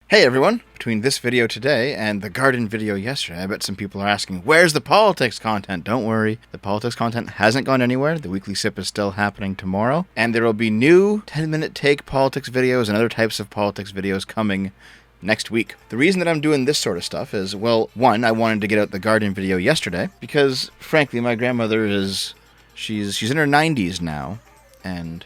Hey everyone! Between this video today and the garden video yesterday, I bet some people are asking, where's the politics content? Don't worry, the politics content hasn't gone anywhere. The weekly sip is still happening tomorrow, and there will be new 10-minute take politics videos and other types of politics videos coming next week. The reason that I'm doing this sort of stuff is, well, one, I wanted to get out the garden video yesterday, because, frankly, my grandmother she's in her 90s now, and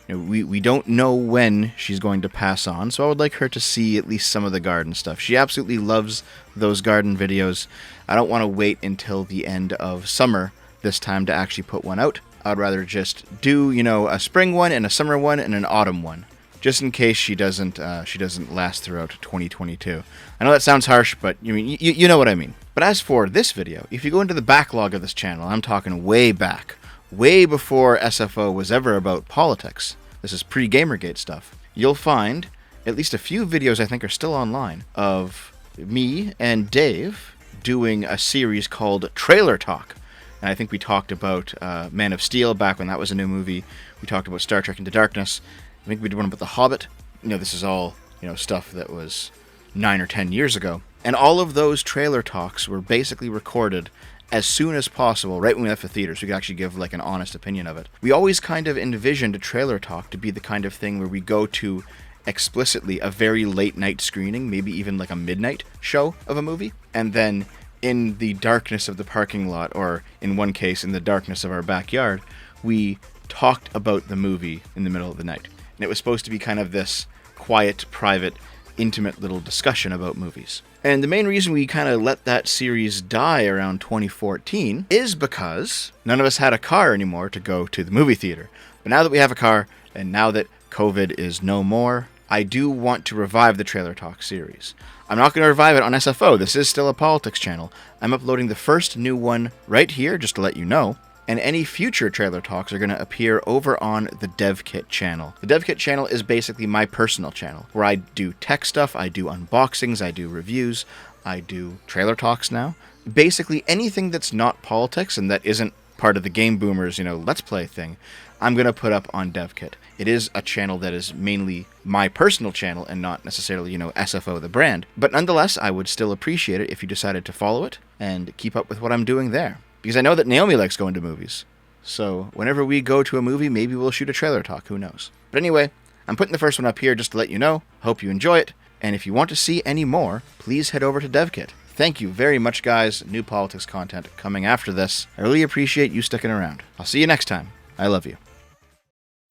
we don't know when she's going to pass on, so I would like her to see at least some of the garden stuff. She absolutely loves those garden videos. I don't want to wait until the end of summer this time to actually put one out. I'd rather just do, a spring one and a summer one and an autumn one, just in case she doesn't last throughout 2022. I know that sounds harsh, but you know what I mean. But as for this video, if you go into the backlog of this channel, I'm talking way back, way before SFO was ever about politics. This is pre-Gamergate stuff. You'll find at least a few videos I think are still online of me and Dave doing a series called Trailer Talk. And I think we talked about Man of Steel back when that was a new movie. We talked about Star Trek Into Darkness. I think we did one about The Hobbit. This is all, stuff that was 9 or 10 years ago. And all of those trailer talks were basically recorded as soon as possible, right when we left the theater, so we could actually give an honest opinion of it. We always kind of envisioned a trailer talk to be the kind of thing where we go to explicitly a very late night screening, maybe even like a midnight show of a movie, and then in the darkness of the parking lot, or in one case in the darkness of our backyard, we talked about the movie in the middle of the night. And it was supposed to be kind of this quiet, private, intimate little discussion about movies. And the main reason we kind of let that series die around 2014 is because none of us had a car anymore to go to the movie theater. But now that we have a car, and now that COVID is no more, I do want to revive the Trailer Talk series. I'm not going to revive it on SFO. This is still a politics channel. I'm uploading the first new one right here, just to let you know. And any future trailer talks are going to appear over on the DevKit channel. The DevKit channel is basically my personal channel, where I do tech stuff, I do unboxings, I do reviews, I do trailer talks now. Basically anything that's not politics and that isn't part of the Game Boomers, Let's Play thing, I'm going to put up on DevKit. It is a channel that is mainly my personal channel and not necessarily, SFO the brand. But nonetheless, I would still appreciate it if you decided to follow it and keep up with what I'm doing there. Because I know that Naomi likes going to movies. So whenever we go to a movie, maybe we'll shoot a trailer talk, who knows. But anyway, I'm putting the first one up here just to let you know. Hope you enjoy it. And if you want to see any more, please head over to DevKit. Thank you very much, guys. New politics content coming after this. I really appreciate you sticking around. I'll see you next time. I love you.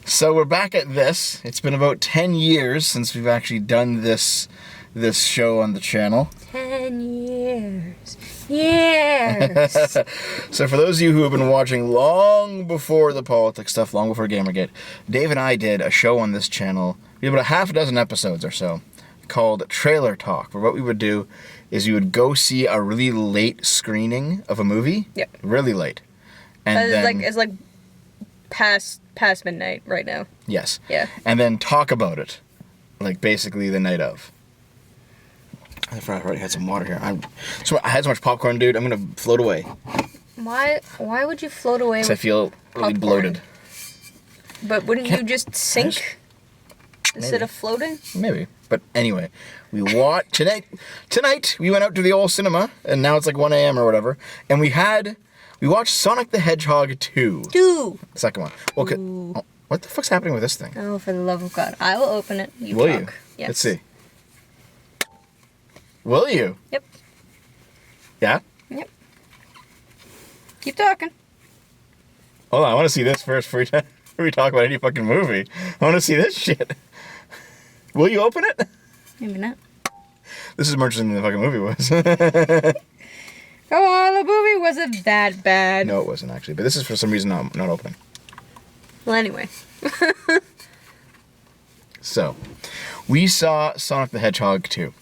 So we're back at this. It's been about 10 years since we've actually done this show on the channel. 10 years. Years. So for those of you who have been watching long before the politics stuff, long before Gamergate, Dave and I did a show on this channel. We had about a half a dozen episodes or so called Trailer Talk, where what we would do is you would go see a really late screening of a movie. Yep. Really late. And it's like past midnight right now. Yes. Yeah. And then talk about it, basically the night of. I forgot I already had some water here. I had so much popcorn, dude. I'm going to float away. Why would you float away? Because I feel really bloated. But wouldn't you just sink instead of floating? Maybe. But anyway, we watched tonight we went out to the old cinema, and now it's 1 a.m. or whatever, and we watched Sonic the Hedgehog 2. The second one. Well, what the fuck's happening with this thing? Oh, for the love of God. I will open it. Will talk. You? Yes. Let's see. Will you? Yep. Yeah? Yep. Keep talking. Hold on, I want to see this first before we talk about any fucking movie. I want to see this shit. Will you open it? Maybe not. This is more interesting than the fucking movie was. Come on, the movie wasn't that bad. No, it wasn't actually. But this is for some reason not opening. Well, anyway. So, we saw Sonic the Hedgehog 2.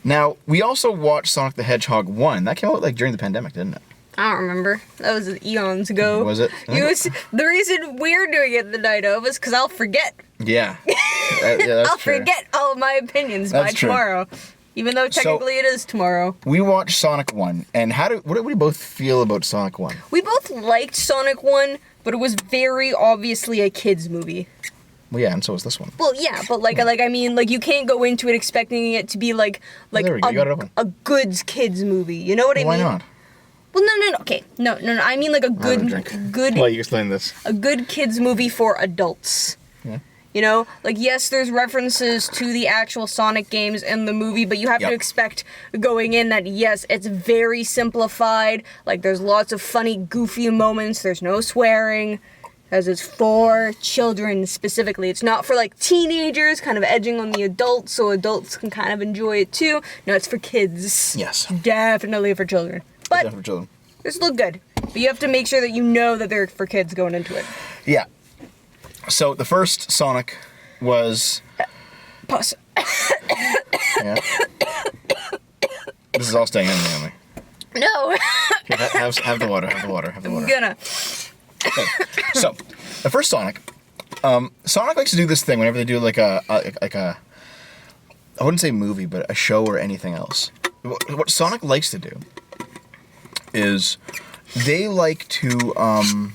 Now, we also watched Sonic the Hedgehog 1. That came out like during the pandemic, didn't it? I don't remember. That was eons ago. Was it? The reason we're doing it the night of is because I'll forget. Yeah. That's I'll true. forget all of my opinions by tomorrow. Even though technically it is tomorrow. We watched Sonic 1, and what do we both feel about Sonic 1? We both liked Sonic 1, but it was very obviously a kid's movie. Well, yeah, and so is this one. Well, yeah, but I mean, like, you can't go into it expecting it to be like there we go. You got it open. a goods kids movie. You know what I mean? Why not? Well, no. Okay, no. I mean, like a good. Well, you explain this. A good kids movie for adults. Yeah. You know, like, yes, there's references to the actual Sonic games in the movie, but you have to expect going in that, yes, it's very simplified. Like, there's lots of funny, goofy moments. There's no swearing. Because it's for children specifically. It's not for, like, teenagers, kind of edging on the adults, so adults can kind of enjoy it too. No, it's for kids. Yes. Definitely for children. But Definitely for children. this look good. But you have to make sure that you know that they're for kids going into it. Yeah. So the first Sonic was... Pause. Yeah. This is all staying in, Naomi. No. Here, have the water. Have the water. I'm gonna. Okay. So, the first Sonic, Sonic likes to do this thing whenever they do like a I wouldn't say movie, but a show or anything else. What Sonic likes to do is they like to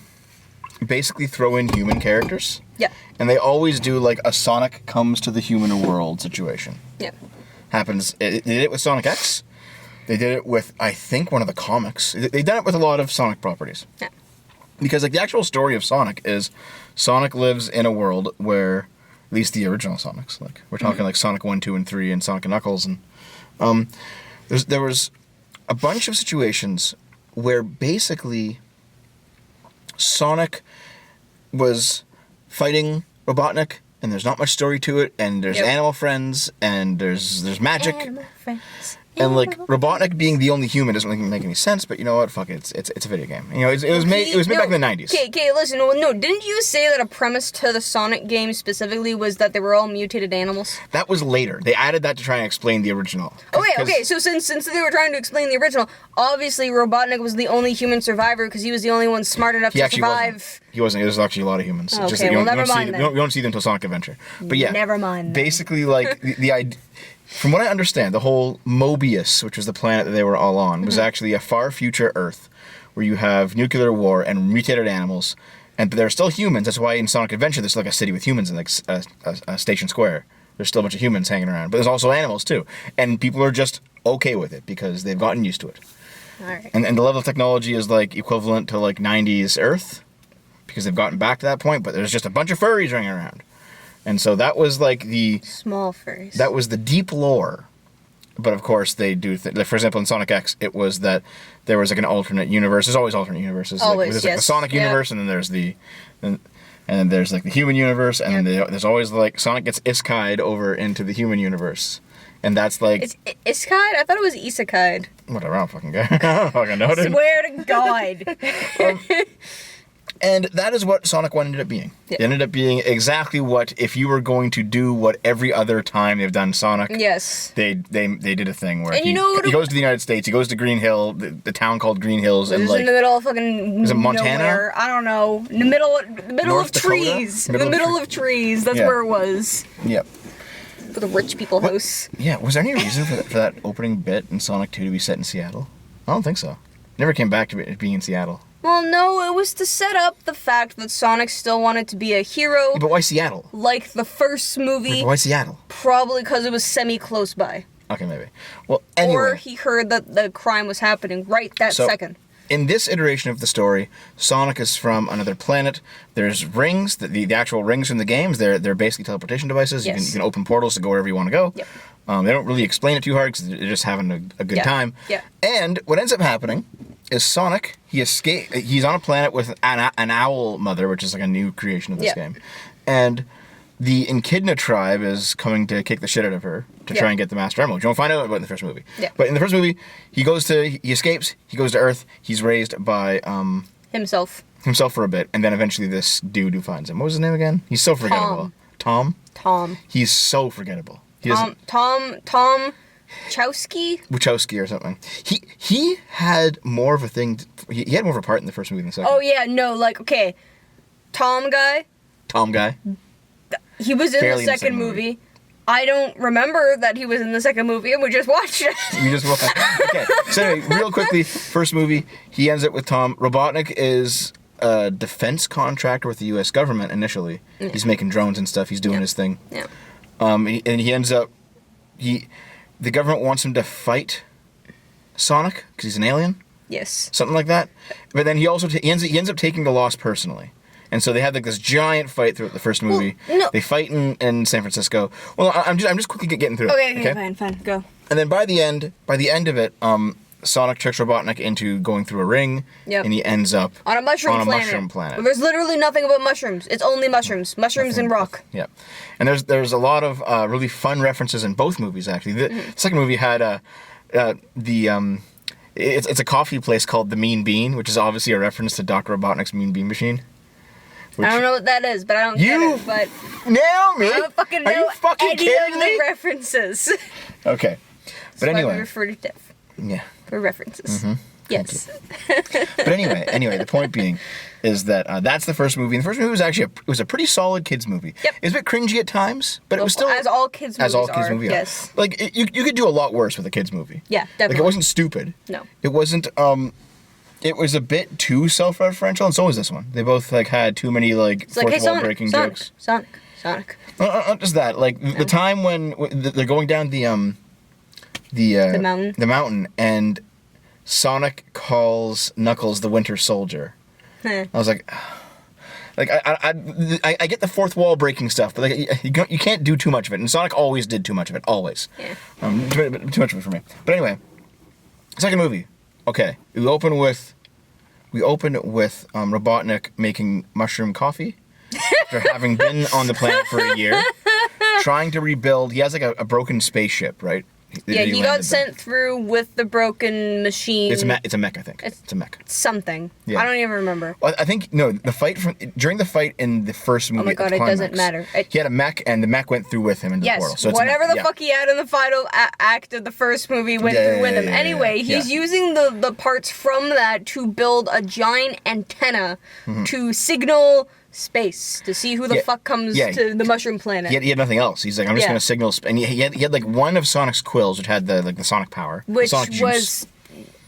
basically throw in human characters. Yeah. And they always do like a Sonic comes to the human world situation. Yeah. Happens. They did it with Sonic X. They did it with, I think, one of the comics. They've done it with a lot of Sonic properties. Yeah. Because, like, the actual story of Sonic is Sonic lives in a world where, at least the original Sonics, like, we're talking like Sonic 1, 2, and 3, and Sonic and Knuckles, and there was a bunch of situations where basically Sonic was fighting Robotnik, and there's not much story to it, and there's animal friends, and there's magic. Animal friends. And like Robotnik being the only human doesn't really make any sense, but you know what? Fuck it, it's a video game. You know, it was made back in the 90s. Okay, listen. No, didn't you say that a premise to the Sonic game specifically was that they were all mutated animals? That was later. They added that to try and explain the original. Okay. So since they were trying to explain the original, obviously Robotnik was the only human survivor because he was the only one smart enough to survive. He wasn't. It was actually a lot of humans. Okay, just that you never mind then. You don't see them until Sonic Adventure. But yeah, never mind. Basically, like the idea. From what I understand, the whole Mobius, which was the planet that they were all on, was actually a far future Earth where you have nuclear war and mutated animals, and they're still humans. That's why in Sonic Adventure there's like a city with humans in like a station square. There's still a bunch of humans hanging around, but there's also animals too, and people are just okay with it because they've gotten used to it. All right. And the level of technology is like equivalent to like 90s Earth because they've gotten back to that point, but there's just a bunch of furries running around. And so that was like the... Small furries. That was the deep lore. But of course they do... like for example, in Sonic X, it was that there was like an alternate universe. There's always alternate universes. Always, there's like the Sonic universe, and then there's the... And then there's like the human universe, and then there's always like... Sonic gets isekai'd over into the human universe. And that's like... It's isekai'd? I thought it was isekai'd. Whatever, I don't fucking care. I don't fucking know, dude. Swear to God. And that is what Sonic 1 ended up being. It ended up being exactly what, if you were going to do what every other time they've done Sonic, they did a thing where and he goes to the United States, he goes to Green Hill, the town called Green Hills, and like... in the middle of fucking is it Montana? Nowhere. I don't know. In the middle North of Dakota? trees. In the middle of trees. That's where it was. Yep. For the rich people house. Yeah, was there any reason for that opening bit in Sonic 2 to be set in Seattle? I don't think so. Never came back to it being in Seattle. Well, no, it was to set up the fact that Sonic still wanted to be a hero. Yeah, but why Seattle? Like the first movie. But why Seattle? Probably because it was semi-close by. Okay, maybe. Well, anyway. Or he heard that the crime was happening right that second. In this iteration of the story, Sonic is from another planet. There's rings, the actual rings from the games. They're basically teleportation devices. Yes. You can open portals to go wherever you want to go. Yep. They don't really explain it too hard because they're just having a good time. Yeah. And what ends up happening is Sonic, he's on a planet with an owl mother, which is like a new creation of this game. And the Echidna tribe is coming to kick the shit out of her to try and get the Master Emerald. You don't find out about it in the first movie. Yeah. But in the first movie, he escapes, he goes to Earth, he's raised by... himself for a bit, and then eventually this dude who finds him. What was his name again? He's so forgettable. Tom? He's so forgettable. Tom Wachowski or something. He had more of a thing. He had more of a part in the first movie than the second. Oh yeah, no, like okay, Tom guy. He was in the second movie. I don't remember that he was in the second movie, and we just watched it. Okay, so anyway, real quickly, first movie, he ends up with Tom. Robotnik is a defense contractor with the U.S. government initially. Mm. He's making drones and stuff. He's doing his thing. Yeah. And he ends up... The government wants him to fight Sonic because he's an alien. Yes. Something like that. But then he also he ends up taking the loss personally. And so they have like this giant fight throughout the first movie. Well, no. They fight in San Francisco. Well, I'm just quickly getting through it. Okay, fine, go. And then by the end of it, Sonic tricks Robotnik into going through a ring, and he ends up on a mushroom planet. There's literally nothing about mushrooms. It's only mushrooms and rock. Yeah, and there's a lot of really fun references in both movies. Actually, the second movie had it's a coffee place called the Mean Bean, which is obviously a reference to Dr. Robotnik's Mean Bean Machine. I don't know what that is, but I don't get it. But Naomi, I don't fucking know any of the references. Okay, but anyway, why we refer to Dev. Yeah. For references. Mm-hmm. Yes. But anyway, the point being is that that's the first movie. And the first movie was actually a pretty solid kids movie. Yep. It was a bit cringy at times, but it was still as all kids movies are. Yes. Like you could do a lot worse with a kids movie. Yeah, definitely. Like it wasn't stupid. No. It wasn't. It was a bit too self-referential, and so was this one. They both like had too many like fourth wall breaking jokes. Sonic. Not just that. Like the time when they're going down the mountain, and Sonic calls Knuckles the Winter Soldier. I was like I get the fourth wall breaking stuff, but like you can't do too much of it, and Sonic always did too much of it, always. Yeah. Too much of it for me. But anyway, second movie. Okay, we open with Robotnik making mushroom coffee after having been on the planet for a year, trying to rebuild. He has like a broken spaceship, right? Yeah, he got sent through with the broken machine. It's a mech, I think. It's a mech. Something. Yeah. I don't even remember. Well, I think, no, during the fight in the first movie. Oh my god, it doesn't matter. He had a mech, and the mech went through with him into the portal. So whatever the fuck he had in the final act of the first movie went through with him. Anyway, he's using the parts from that to build a giant antenna to signal space to see who the fuck comes to the mushroom planet. He had nothing else. He's like, I'm just going to signal, and he had like one of Sonic's quills, which had the Sonic power, which Sonic juice.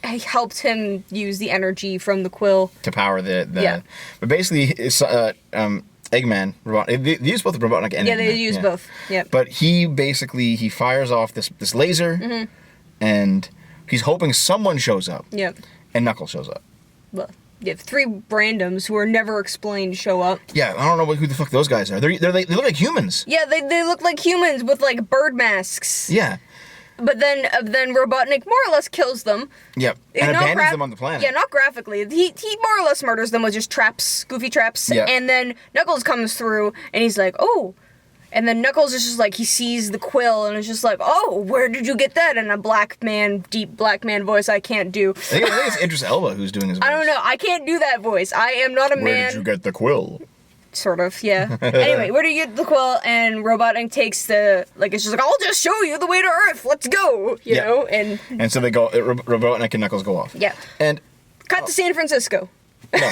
Helped him use the energy from the quill to power the. But basically, Eggman, they use both the Robotnik and Eggman. They use both. Yeah. But he fires off this laser, and he's hoping someone shows up. Yep. And Knuckles shows up. Well, you have three randoms who are never explained show up. Yeah, I don't know who the fuck those guys are. They look like humans. Yeah, they look like humans with like bird masks. Yeah. But then Robotnik more or less kills them. Yep. And abandons them on the planet. Yeah, not graphically. He more or less murders them with just traps, goofy traps. Yep. And then Knuckles comes through and he's like, oh. And then Knuckles is just like, he sees the quill and it's just like, oh, where did you get that? In a deep black man voice I can't do. I think it's Idris Elba who's doing his voice. I don't know. I can't do that voice. I am not a man. Where did you get the quill? Sort of, yeah. Anyway, where do you get the quill? And Robotnik takes it's just like, I'll just show you the way to Earth. Let's go. You know? And so they go, Robotnik and Knuckles go off. Yeah. And cut to San Francisco. No.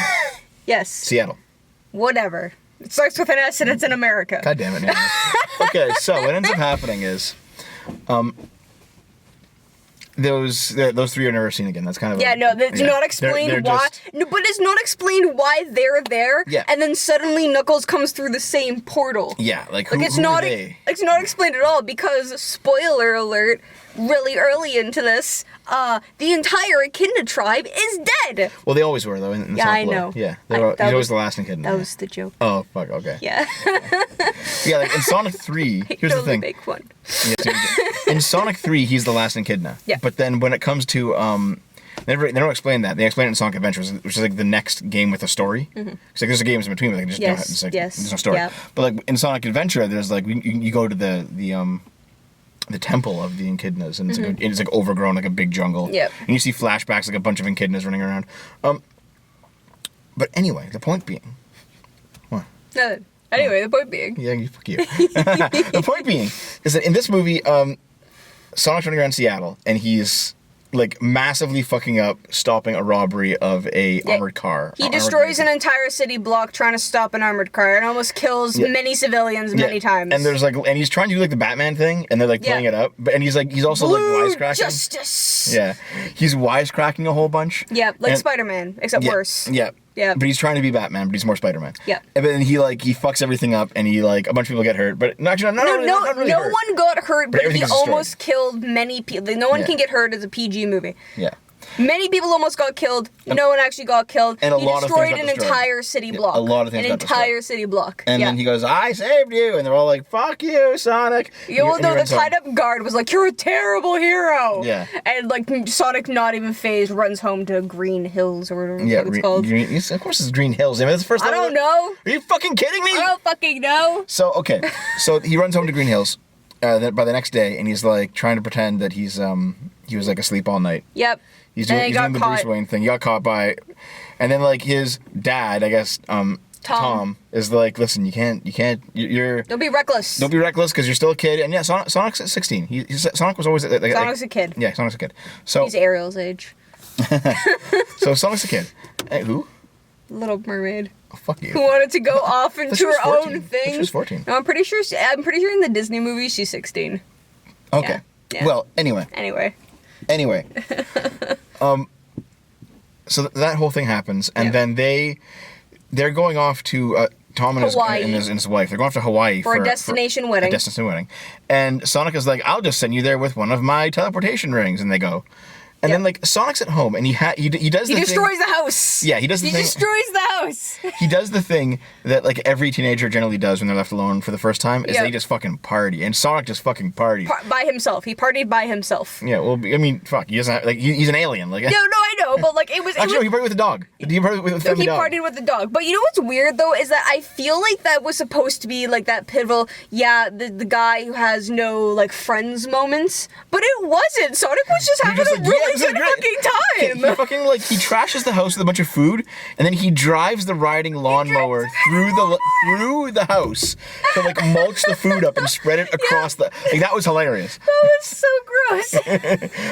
Yes. Seattle. Whatever. It starts with an S and it's in America. God damn it, man. Okay, so what ends up happening is, those three are never seen again. That's kind of it's not explained why. No, but it's not explained why they're there. Yeah. And then suddenly Knuckles comes through the same portal. Yeah, like it's who not are they? It's not explained at all because spoiler alert. Really early into this, the entire Echidna tribe is dead. Well, they always were though. In the I know. Yeah, he's always the last Echidna. That was the joke. Oh fuck. Okay. Yeah. Yeah, like in Sonic 3, here's the thing. Make one. In Sonic 3, he's the last Echidna. Yeah. But then when it comes to they don't explain that. They explain it in Sonic Adventures, which is like the next game with a story. It's like there's a games in between, but they just don't. It's like there's no story. Yep. But like in Sonic Adventure, there's like you go to the temple of the Echidnas, and it's like overgrown, like a big jungle. Yep. And you see flashbacks, like a bunch of Echidnas running around. But anyway, the point being, what? Nothing. Anyway, the point being. Yeah, fuck you. The point being is that in this movie, Sonic's running around Seattle, and he's like massively fucking up, stopping a robbery of a armored car. He destroys an entire city block trying to stop an armored car and almost kills many civilians many times. And there's and he's trying to do like the Batman thing, and they're like playing it up, but he's also Blue like wisecracking. Justice. Yeah, he's wisecracking a whole bunch. Yeah, like Spider-Man, except worse. Yeah. Yeah. But he's trying to be Batman, but he's more Spider-Man. Yeah. And then he fucks everything up, and he a bunch of people get hurt, but not really hurt. one got hurt, but he everything was almost killed many people. No one can get hurt as a PG movie. Yeah. Many people almost got killed. No one actually got killed. And he lot destroyed of things an got destroyed. entire city block. A lot of things An got destroyed. entire city block. And then he goes, "I saved you," and they're all like, "Fuck you, Sonic." The tied-up guard was like, "You're a terrible hero." Yeah. And Sonic, not even phased, runs home to Green Hills or whatever it's called. Of course, it's Green Hills. I mean, that's the first. I don't know. Are you fucking kidding me? I don't fucking know. So so he runs home to Green Hills. By the next day, and he's trying to pretend that he was asleep all night. Yep. He's doing the Bruce Wayne thing. He got caught by, and then his dad, I guess, Tom is listen, you can't, you're. Don't be reckless. Don't be reckless because you're still a kid. And yeah, Sonic's 16. Sonic was always Sonic's a kid. Yeah, Sonic's a kid. So he's Ariel's age. So Sonic's a kid. Hey, who? Little Mermaid. Oh, fuck you. Who wanted to go off into her own thing. She was 14. No, I'm pretty sure in the Disney movie she's 16. Okay. Yeah. Well, anyway. So that whole thing happens, and then they're going off to Tom and his wife. They're going off to Hawaii for a destination wedding. A destination wedding, and Sonic is like, "I'll just send you there with one of my teleportation rings," and they go. And then Sonic's at home, and he does the thing. He destroys the house. Yeah, he does the thing. He destroys the house. He does the thing that every teenager generally does when they're left alone for the first time, is they just fucking party, and Sonic just fucking parties by himself. He partied by himself. Yeah, well, I mean, fuck, he doesn't have, he's an alien, No, I know, but it was. Actually, no, he partied with a dog. He partied with a dog. He partied with the dog. But you know what's weird though is that I feel like that was supposed to be that pivotal. Yeah, the guy who has no friends moments, but it wasn't. Sonic was just having a really good fucking time. He fucking he trashes the house with a bunch of food, and then he drives the riding lawnmower through the house to mulch the food up and spread it across the. That was hilarious. That was so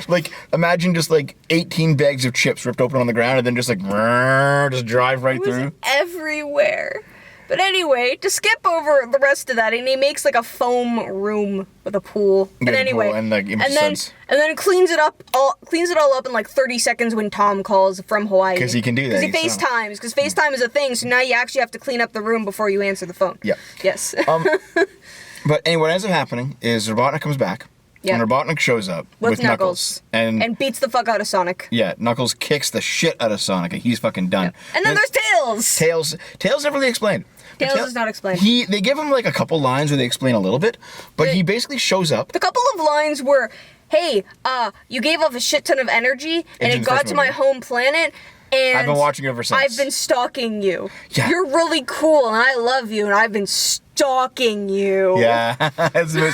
gross. Imagine just 18 bags of chips ripped open on the ground, and then just just drive right through. Everywhere. But anyway, to skip over the rest of that, and he makes a foam room with a pool. Yeah, and anyway, and then cleans it all up in 30 seconds when Tom calls from Hawaii. Because he can do that. Because he FaceTimes. Because FaceTime is a thing. So now you actually have to clean up the room before you answer the phone. Yeah. Yes. But anyway, what ends up happening is Robotnik comes back. Yeah. And Robotnik shows up with Knuckles. And beats the fuck out of Sonic. Yeah, Knuckles kicks the shit out of Sonic, and he's fucking done. Yeah. And then there's Tails. Tails never really explained. Tails is not explained. They give him a couple lines where they explain a little bit, but he basically shows up. The couple of lines were, "Hey, you gave off a shit ton of energy, and it got to my home planet, and I've been watching you ever since. I've been stalking you. Yeah. You're really cool, and I love you, and I've been stalking you." Yeah, it's a bit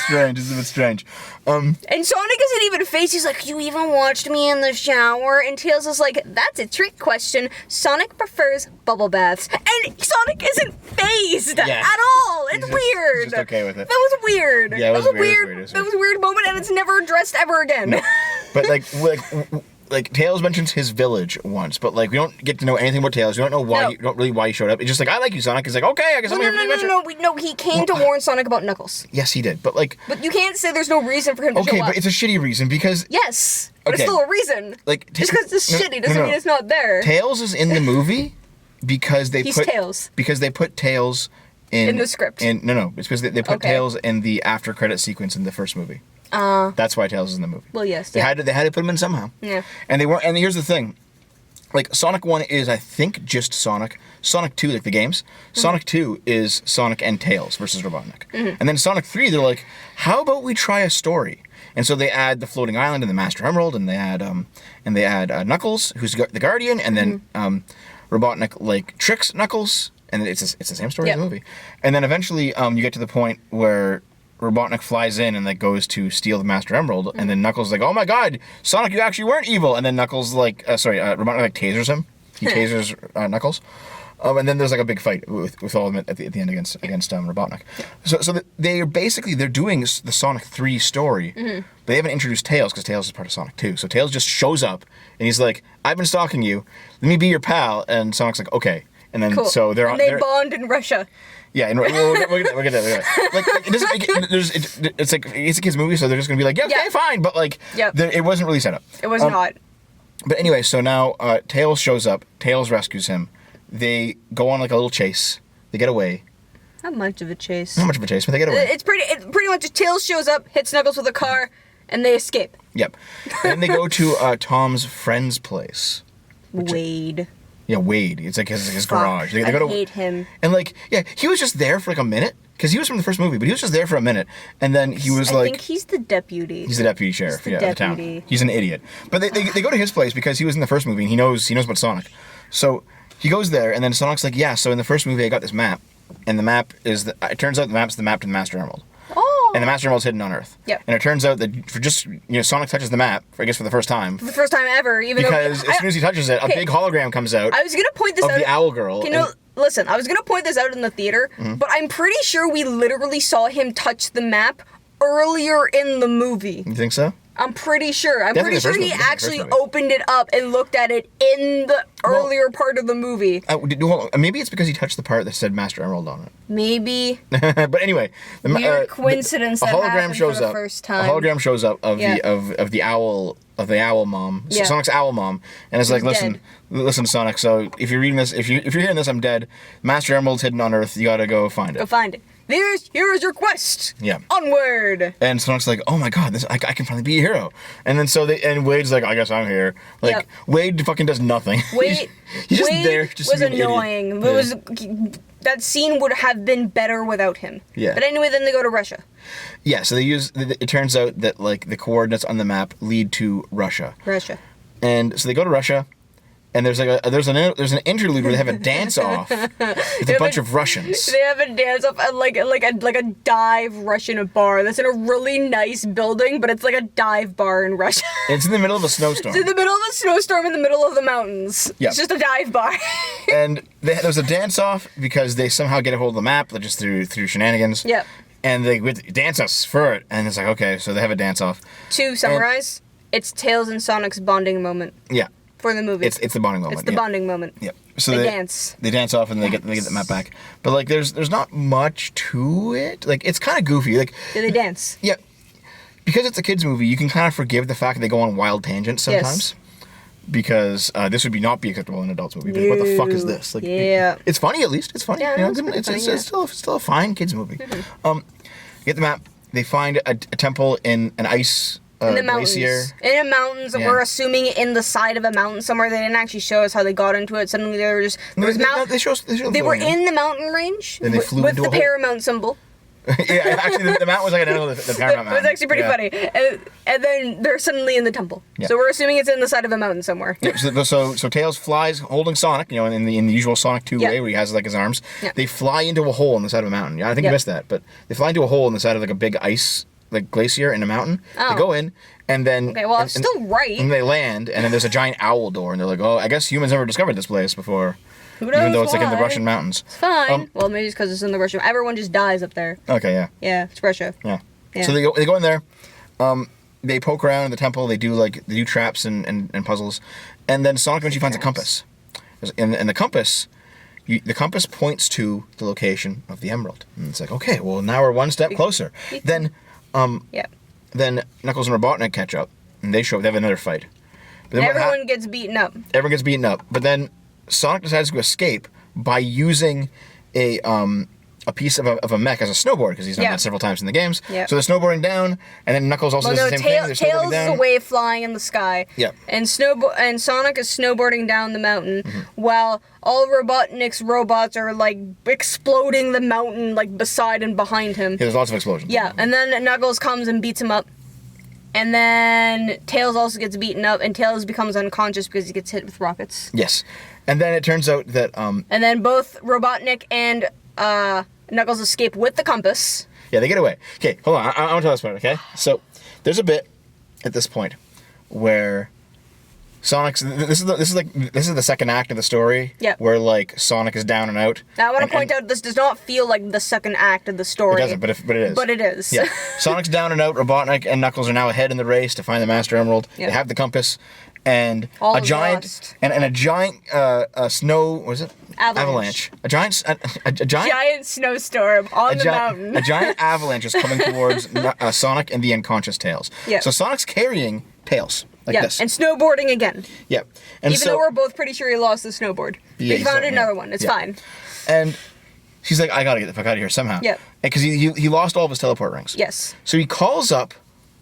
strange. And Sonic isn't even phased. He's like, "You even watched me in the shower?" And Tails is like, "That's a trick question. Sonic prefers bubble baths." And Sonic isn't phased at all. It's weird. He's just okay with it. That was weird. Yeah, it was weird. That was a weird moment, and it's never addressed ever again. No. But Tails mentions his village once, but we don't get to know anything about Tails. We don't know why. You don't really why he showed up. It's just I like you, Sonic. He's okay, I guess I'm here for the adventure. No. He came to warn Sonic about Knuckles. Yes, he did. But But you can't say there's no reason for him to show up. Okay, but it's a shitty reason because. Yes, but it's still a reason. Just because it's shitty doesn't mean it's not there. Tails is in the movie because they He's Tails. Because they put Tails in the script. No, it's because they put Tails in the after credit sequence in the first movie. That's why Tails is in the movie. Well, yes. They had to put him in somehow. Yeah. And they weren't. And here's the thing, Sonic 1 is I think just Sonic. Sonic 2 the games. Mm-hmm. Sonic 2 is Sonic and Tails versus Robotnik. Mm-hmm. And then Sonic 3 they're like, how about we try a story? And so they add the floating island and the Master Emerald, and they add Knuckles, who's the Guardian, and then Robotnik tricks Knuckles, and it's the same story in the movie. And then eventually you get to the point where Robotnik flies in and goes to steal the Master Emerald, and then Knuckles is like, "Oh my God, Sonic, you actually weren't evil." And then Knuckles Robotnik tasers him. He tasers Knuckles, and then there's a big fight with all of them at the end against Robotnik. So they're doing the Sonic 3 story, but they haven't introduced Tails because Tails is part of Sonic 2. So Tails just shows up and he's like, "I've been stalking you. Let me be your pal." And Sonic's like, "Okay." And then cool. They bond in Russia. Yeah, and we'll get that. It doesn't. It's a kids movie, so they're just gonna be like, yeah, okay, fine. But it wasn't really set up. It was not. But anyway, so now Tails shows up. Tails rescues him. they go on like a little chase. They get away. Not much of a chase. Not much of a chase, but they get away. It pretty much Tails shows up, hits Knuckles with a car, and they escape. Yep. And then they go to Tom's friend's place. Wade. Yeah, Wade. It's like his Fuck, garage. They I go to, hate him. And like, yeah, he was just there for like a minute. Because he was from the first movie, but he was just there for a minute. And then he was I think he's the deputy. He's the deputy sheriff, the of the deputy. town. He's an idiot. But they go to his place because he was in the first movie and he knows about Sonic. So he goes there, and then Sonic's like, yeah, so in the first movie I got this map. And the map is, it turns out the map's the map to the Master Emerald. Oh. And the Master Emerald's hidden on Earth. Yep. And it turns out that for just, Sonic touches the map, I guess for the first time. For the first time ever, even because though... as soon as he touches it, a big hologram comes out. I was going to point this out. Of the Owl Girl. Listen, I was going to point this out in the theater, but I'm pretty sure we literally saw him touch the map earlier in the movie. You think so? I'm pretty sure. I'm Definitely pretty sure he movie. actually opened it up and looked at it in the earlier part of the movie. Maybe it's because he touched the part that said Master Emerald on it. Maybe. But anyway, weird coincidence that happened for the first time. A hologram shows up of the owl mom, Sonic's owl mom, and it's like, listen, Sonic. So if you're reading this, if you're hearing this, I'm dead. Master Emerald's hidden on Earth. You gotta go find it. Go find it. Here is your quest. Yeah. Onward. And Sonic's like, oh my god, I can finally be a hero. And then and Wade's like, I guess I'm here. Like Wade fucking does nothing. Wade, he's just there. Just was annoying. That scene would have been better without him. Yeah. But anyway, then they go to Russia. Yeah. So it turns out that like the coordinates on the map lead to Russia. And so they go to Russia. And there's an interlude where they have a dance off with a bunch of Russians. They have a dance off at like a dive Russian bar that's in a really nice building, but it's like a dive bar in Russia. It's in the middle of a snowstorm. It's in the middle of a snowstorm in the middle of the mountains. Yep. It's just a dive bar. And there's a dance off because they somehow get a hold of the map, just through shenanigans. Yep. And they dance us for it, and it's like, okay, so they have a dance off. To summarize, it's Tails and Sonic's bonding moment. Yeah. For the movie. It's the bonding moment. It's the bonding moment. Yep. So they dance. They dance off and they get the map back. But like there's not much to it. Like it's kind of goofy. Like do they dance? Yeah. Because it's a kids movie, you can kind of forgive the fact that they go on wild tangents sometimes. Yes. Because this would not be acceptable in an adults movie. Like, what the fuck is this? Like it's funny at least. It's funny. Yeah, it's still a fine kids movie. Mm-hmm. Get the map. They find a temple in an ice in the mountains. Glacier. In the mountains, we're assuming in the side of a mountain somewhere. They didn't actually show us how they got into it. Suddenly they were just they were in the mountain range. And they flew with into the a hole. Paramount symbol. Yeah, actually, the mountain was like an angle of the Paramount Mountain. It was actually pretty funny. And then they're suddenly in the temple. Yeah. So we're assuming it's in the side of a mountain somewhere. Yeah, so Tails flies holding Sonic, in the usual Sonic 2 way where he has like his arms. Yeah. They fly into a hole in the side of a mountain. Yeah, I think you missed that, but they fly into a hole in the side of like a big ice glacier in a mountain. Oh. They go in, and then it's still right. And they land, and then there's a giant owl door, and they're like, oh, I guess humans never discovered this place before. Who knows even though it's why? like in the Russian mountains. It's fine. Well, maybe it's because it's in the Russian. Everyone just dies up there. Okay, yeah. Yeah, it's Russia. Yeah. So they go in there. They poke around in the temple. They do traps and puzzles, and then Sonic eventually finds a compass. And the compass. The compass points to the location of the emerald. And it's like, okay, well, now we're one step closer. Then Knuckles and Robotnik catch up, and they have another fight. But then everyone gets beaten up. Everyone gets beaten up. But then Sonic decides to escape by using a piece of a mech as a snowboard, because he's done that several times in the games. Yep. So they're snowboarding down, and then Knuckles also does the same thing. They're snowboarding down. Tails is away flying in the sky. Yep. And Sonic is snowboarding down the mountain, while all Robotnik's robots are like exploding the mountain like beside and behind him. Yeah, there's lots of explosions. Yeah, and then Knuckles comes and beats him up. And then Tails also gets beaten up, and Tails becomes unconscious because he gets hit with rockets. Yes. And then it turns out that and then both Robotnik and Knuckles escape with the compass. Yeah, they get away. Okay, hold on. I want to tell this part, okay? So, there's a bit at this point where Sonic's... This is the second act of the story. Yeah. Where, like, Sonic is down and out. Now, I want to point out, this does not feel like the second act of the story. It doesn't, but it is. But it is. Yeah. Sonic's down and out. Robotnik and Knuckles are now ahead in the race to find the Master Emerald. Yep. They have the compass. And all a giant lost. and a giant snow, what is it? Avalanche. A giant snowstorm on the mountain. A giant avalanche is coming towards Sonic and the unconscious Tails. Yeah. So Sonic's carrying Tails. like this. And snowboarding again. Yeah. And Even though we're both pretty sure he lost the snowboard. Yeah, He found another one. It's fine. And she's like, I gotta get the fuck out of here somehow. Yep. Because he lost all of his teleport rings. Yes. So he calls up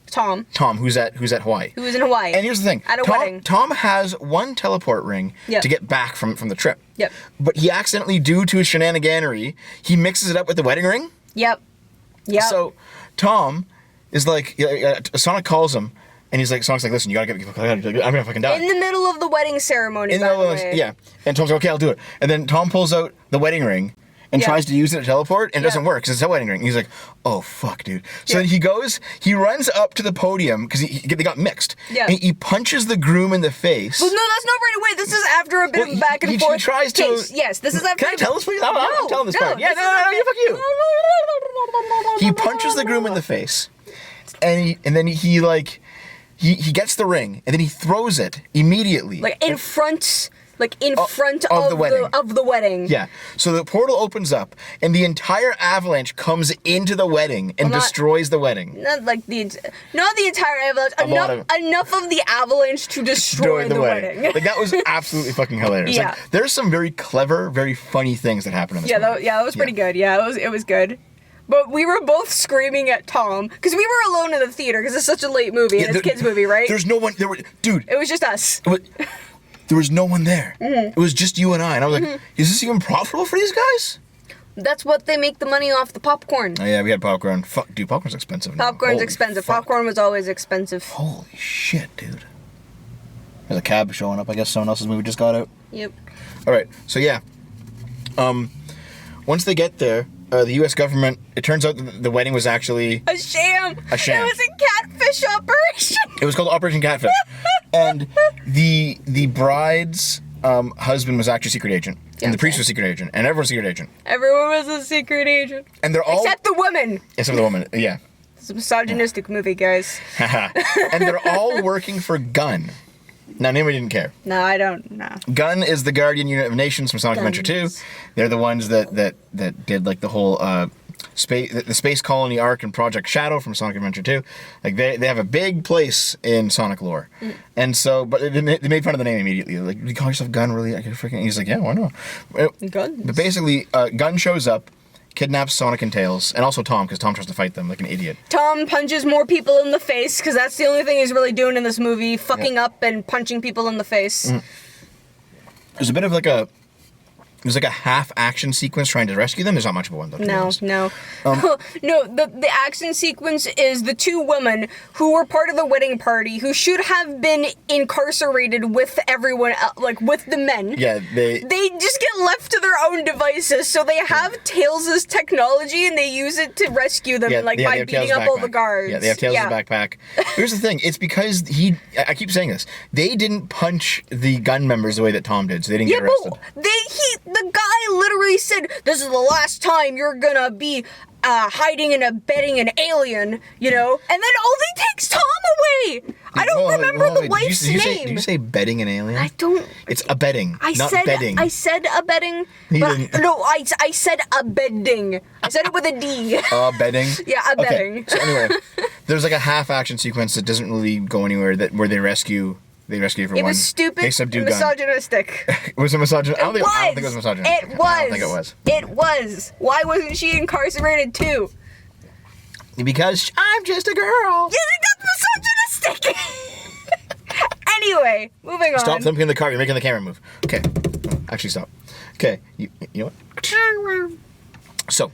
Tom, who's at Hawaii. who is in Hawaii. And here's the thing. At a wedding. Tom has one teleport ring to get back from the trip. Yep. But he accidentally, due to his shenaniganery, he mixes it up with the wedding ring. Yep. So Tom is like, Sonic calls him, and he's like, Sonic's like, listen, you gotta I'm gonna fucking die. In the middle of the wedding ceremony, by the way. Yeah. And Tom's like, okay, I'll do it. And then Tom pulls out the wedding ring and tries to use it to teleport, and it doesn't work because it's a wedding ring. And he's like, oh, fuck, dude. So then he runs up to the podium because they got mixed. Yeah. And he punches the groom in the face. Well, no, that's not right away. This is after a bit of back and forth. He tries to. Case. Yes, this is after. Can I tell this, please? I'm telling this part. Yeah, no, fuck you. He punches the groom in the face, and then he gets the ring, and then he throws it immediately. Like in front of the wedding. Yeah. So the portal opens up, and the entire avalanche comes into the wedding and destroys the wedding. Not the entire avalanche. Enough of the avalanche to destroy the wedding. Like, that was absolutely fucking hilarious. Yeah. Like, there's some very clever, very funny things that happen in this movie. That was pretty good. Yeah, it was good. But we were both screaming at Tom because we were alone in the theater because it's such a late movie. It's a kids movie, right? There's no one. Dude. It was just us. There was no one there. It was just you and I. And I was like, is this even profitable for these guys? That's what they make the money off, the popcorn. Oh, yeah, we had popcorn. Fuck, dude, popcorn's expensive now. Popcorn's expensive. Fuck. Popcorn was always expensive. Holy shit, dude. There's a cab showing up. I guess someone else's movie just got out. Yep. All right, so yeah. Once they get there, the U.S. government, it turns out that the wedding was actually... A sham. A sham. It was a catfish operation. It was called Operation Catfish. And the bride's husband was actually a secret agent. And the priest was a secret agent. And everyone's a secret agent. Everyone was a secret agent. And they're all... Except the women. Except the woman, yeah. It's a misogynistic movie, guys. And they're all working for Gun. Now, Naomi didn't care. No, I don't. No. Gun is the Guardian Unit of Nations from Sonic Adventure 2. They're the ones that did like the whole the space colony arc and Project Shadow from Sonic Adventure 2. Like they have a big place in Sonic lore. And so, but they made fun of the name immediately. Like, you call yourself Gun, really? I could freaking. He's like, yeah, why not? Gun. But basically, Gun shows up, kidnaps Sonic and Tails, and also Tom, because Tom tries to fight them like an idiot. Tom punches more people in the face, because that's the only thing he's really doing in this movie, fucking up and punching people in the face. There's a bit of like a... There's like a half action sequence trying to rescue them. There's not much of a one though. No. The action sequence is the two women who were part of the wedding party who should have been incarcerated with everyone, like with the men. Yeah, they just get left to their own devices. So they have Tails' technology and they use it to rescue them, by beating up all the guards. Yeah, they have Tails' backpack. Here's the thing: it's because I keep saying this. They didn't punch the Gun members the way that Tom did, so they didn't get arrested. The guy literally said, "This is the last time you're gonna be hiding and abetting an alien," you know? And then they takes Tom away! I don't remember the wife's name. Did you say betting an alien? I don't... It's abetting, not betting. I said abetting, but... No, I said abetting. I said it with a D. Betting? Yeah, abetting. Okay. So anyway, there's like a half-action sequence that doesn't really go anywhere where they rescue... They rescued for one. It was stupid they subdue and misogynistic. Was it misogynistic? I don't think it was misogynistic. It was. I don't think it was. It was. Why wasn't she incarcerated too? Because I'm just a girl. Yeah, that's misogynistic. Anyway, moving on. Stop thumping the car. You're making the camera move. Okay. Actually, stop. Okay. You know what? So,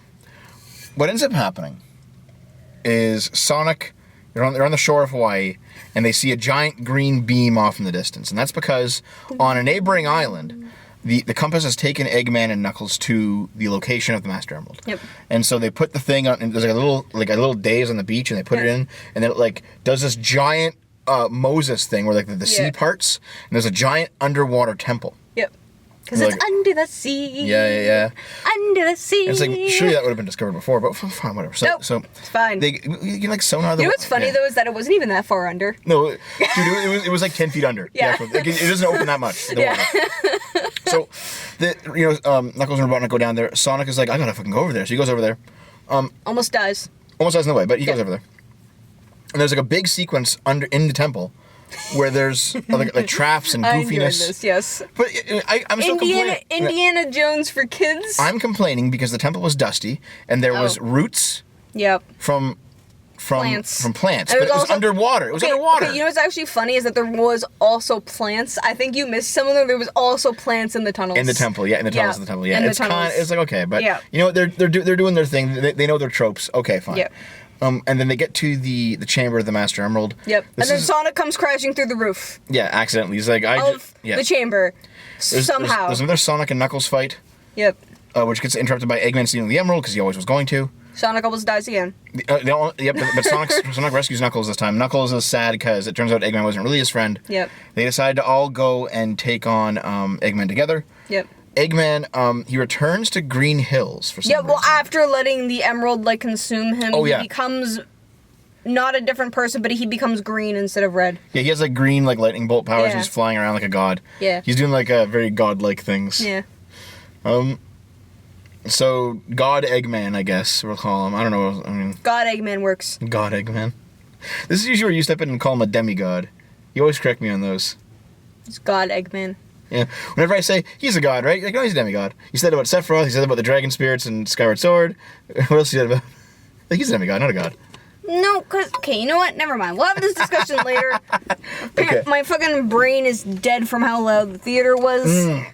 what ends up happening is Sonic... They're on the shore of Hawaii, and they see a giant green beam off in the distance. And that's because on a neighboring island, the compass has taken Eggman and Knuckles to the location of the Master Emerald. Yep. And so they put the thing on, and there's like a little daze on the beach, and they put it in, and then it like does this giant Moses thing where like the sea parts, and there's a giant underwater temple. Yep. Because it's under the sea. Yeah. Under the sea. And it's like, surely that would have been discovered before, but fine, whatever. So it's fine. You can like sonar the... You know what's funny, though, is that it wasn't even that far under. No, dude, it was like 10 feet under. Yeah. It doesn't open that much, the water. So, Knuckles are about to go down there. Sonic is like, I gotta fucking go over there. So he goes over there. Almost dies. Almost dies in the way, but he goes over there. And there's like a big sequence in the temple where there's like traps and I enjoyed goofiness. this, yes. But I'm still complaining. Indiana Jones for kids. I'm complaining because the temple was dusty and there was roots Yep. from Plants. plants, And but it was underwater. It was underwater. Okay, you know what's actually funny is that there was also plants. I think you missed some of them. There was also plants in the tunnels. In the temple, yeah, in the tunnels of the temple, yeah. In the It's tunnels. it's like okay, but Yeah. you know what, they're doing their thing. They know their tropes. Okay, fine. Yeah. And then they get to the chamber of the Master Emerald. Yep. And then Sonic comes crashing through the roof Yeah, accidentally. He's like, the chamber. Somehow. There's another Sonic and Knuckles fight. Yep. Which gets interrupted by Eggman stealing the emerald because he always was going to. Sonic almost dies again. But Sonic rescues Knuckles this time. Knuckles is sad because it turns out Eggman wasn't really his friend. Yep. They decide to all go and take on Eggman together. Yep. Eggman, he returns to Green Hills for some reason. Well, after letting the emerald, consume him, he becomes not a different person, but he becomes green instead of red. Yeah, he has, green, lightning bolt powers. Yeah. He's flying around like a god. Yeah. He's doing, very godlike things. Yeah. So, God Eggman, I guess we'll call him. I don't know. I mean... God Eggman works. God Eggman. This is usually where you step in and call him a demigod. You always correct me on those. It's God Eggman. Yeah. Whenever I say, he's a god, right? You're like, no, he's a demigod. You said about Sephiroth, you said about the dragon spirits and Skyward Sword. What else you said about... He's a demigod, not a god. No, okay, you know what? Never mind. We'll have this discussion later. Okay. My fucking brain is dead from how loud the theater was.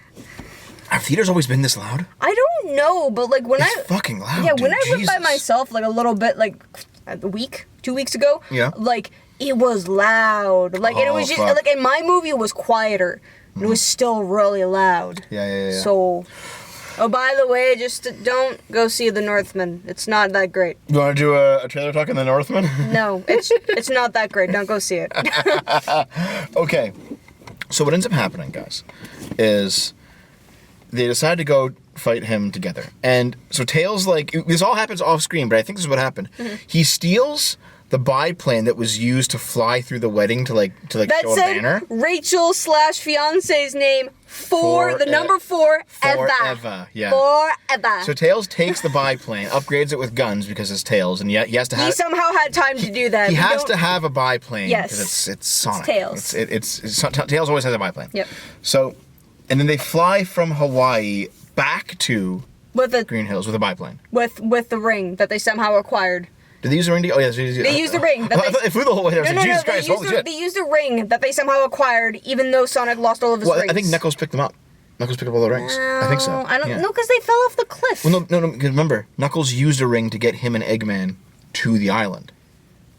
Have theaters always been this loud? I don't know, but when It's fucking loud, Yeah, dude, when I went by Jesus. myself, a little bit, a week, 2 weeks ago. Yeah. It was loud. And it was just, fuck. in my movie, it was quieter. And it was still really loud. Yeah. So, by the way, just don't go see The Northman. It's not that great. You want to do a trailer talk on the Northman? No, it's not that great. Don't go see it. Okay. So what ends up happening, guys, is they decide to go fight him together. And so Tails, this all happens off screen, but I think this is what happened. Mm-hmm. He steals the biplane that was used to fly through the wedding to show a banner. Rachel/fiance's name for the number 4 Eva. Forever, yeah. Forever. So Tails takes the biplane, upgrades it with guns because it's Tails, and yet he has to have... He somehow had time to do that. He has to have a biplane. Yes. Because it's Sonic. Tails. It's Tails always has a biplane. Yep. So, and then they fly from Hawaii back to Green Hills with a biplane. With the ring that they somehow acquired. Did they use the ring? Oh, yes. They used the ring. I thought they flew the whole way there. I was like, Jesus Christ, holy shit. They used a ring that they somehow acquired, even though Sonic lost all of his rings. I think Knuckles picked them up. Knuckles picked up all the rings. I think so. I don't know, because they fell off the cliff. Well, no, because remember, Knuckles used a ring to get him and Eggman to the island.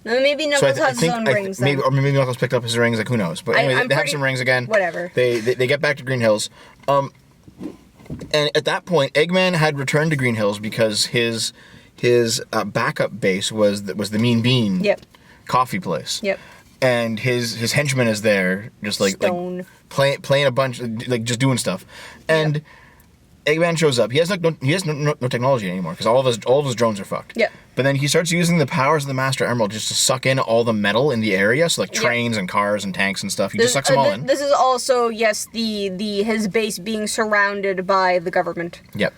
No, maybe Knuckles has his own rings. Maybe Knuckles picked up his rings, who knows. But anyway, they have some rings again. Whatever. They get back to Green Hills. And at that point, Eggman had returned to Green Hills because his backup base was the Mean Bean coffee place. Yep. And his henchman is there, just playing a bunch, just doing stuff. And Eggman shows up. He has no technology anymore because all of his drones are fucked. Yeah. But then he starts using the powers of the Master Emerald just to suck in all the metal in the area, so trains and cars and tanks and stuff. He just sucks them all in. This is also his base being surrounded by the government. Yep.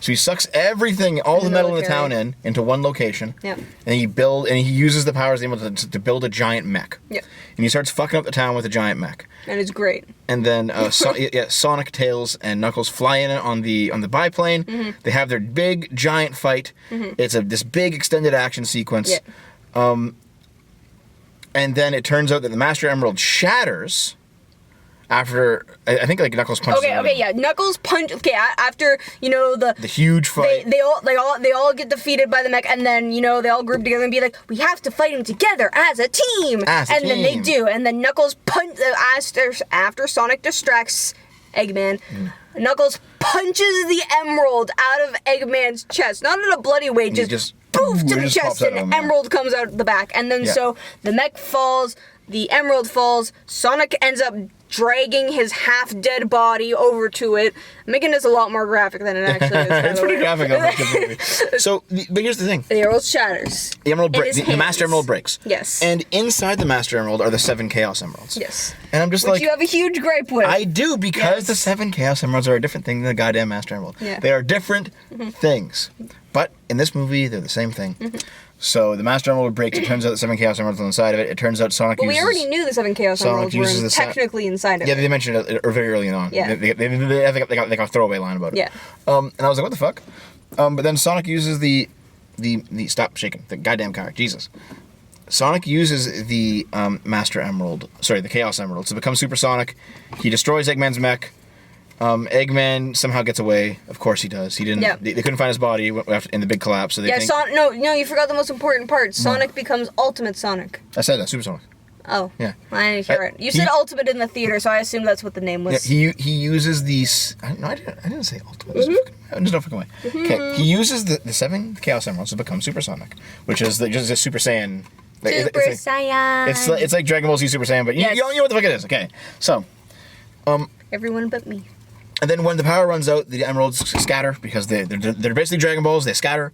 So he sucks everything, all the metal in the town into one location. Yep. And he uses the powers of the Emerald to build a giant mech. Yep. And he starts fucking up the town with a giant mech. And it's great. And then Sonic, Tails, and Knuckles fly in on the biplane. Mm-hmm. They have their big giant fight. Mm-hmm. It's this big extended action sequence. Yeah. And then it turns out that the Master Emerald shatters after I think Knuckles punches. Okay, yeah. Knuckles punch. Okay, after the huge fight. They all get defeated by the mech, and then they all group together and be like, we have to fight him together as a team. Then they do, and then Knuckles punch after Sonic distracts Eggman. Knuckles punches the emerald out of Eggman's chest, not in a bloody way, just poof to the chest, and emerald comes out the back, and then so the mech falls, the emerald falls, Sonic ends up dragging his half-dead body over to it, making this a lot more graphic than it actually is. It's pretty graphic. But here's the thing. The emerald shatters. The emerald the Master Emerald breaks. Yes. And inside the Master Emerald are the 7 Chaos Emeralds. Yes. And I'm just Which you have a huge gripe with. I do, because the 7 Chaos Emeralds are a different thing than the goddamn Master Emerald. Yeah. They are different things. But in this movie, they're the same thing. So the Master Emerald breaks. It turns out the 7 Chaos Emeralds on the side of it. It turns out Sonic uses... we already knew the 7 Chaos Emeralds were technically inside of it. Yeah, they mentioned it very early on. Yeah. They got a throwaway line about it. Yeah. And I was like, what the fuck? But then Sonic uses the stop shaking, the goddamn car, Jesus. Sonic uses the the Chaos Emerald to become Supersonic. He destroys Eggman's mech. Eggman somehow gets away. Of course he does. He didn't. Yeah. They couldn't find his body in the big collapse. So they think... No, you forgot the most important part. Sonic becomes Ultimate Sonic. I said that, Supersonic. Oh. Yeah. I didn't hear it. You said Ultimate in the theater, so I assumed that's what the name was. Yeah, he uses these... No, I didn't say Ultimate. There's no fucking way. Okay, he uses the 7 Chaos Emeralds to become Supersonic, which is just a Super Saiyan... Super Saiyan. It's like Dragon Ball Z Super Saiyan, but you know what the fuck it is. Okay, so... Everyone but me. And then when the power runs out, the emeralds scatter because they're basically Dragon Balls. They scatter,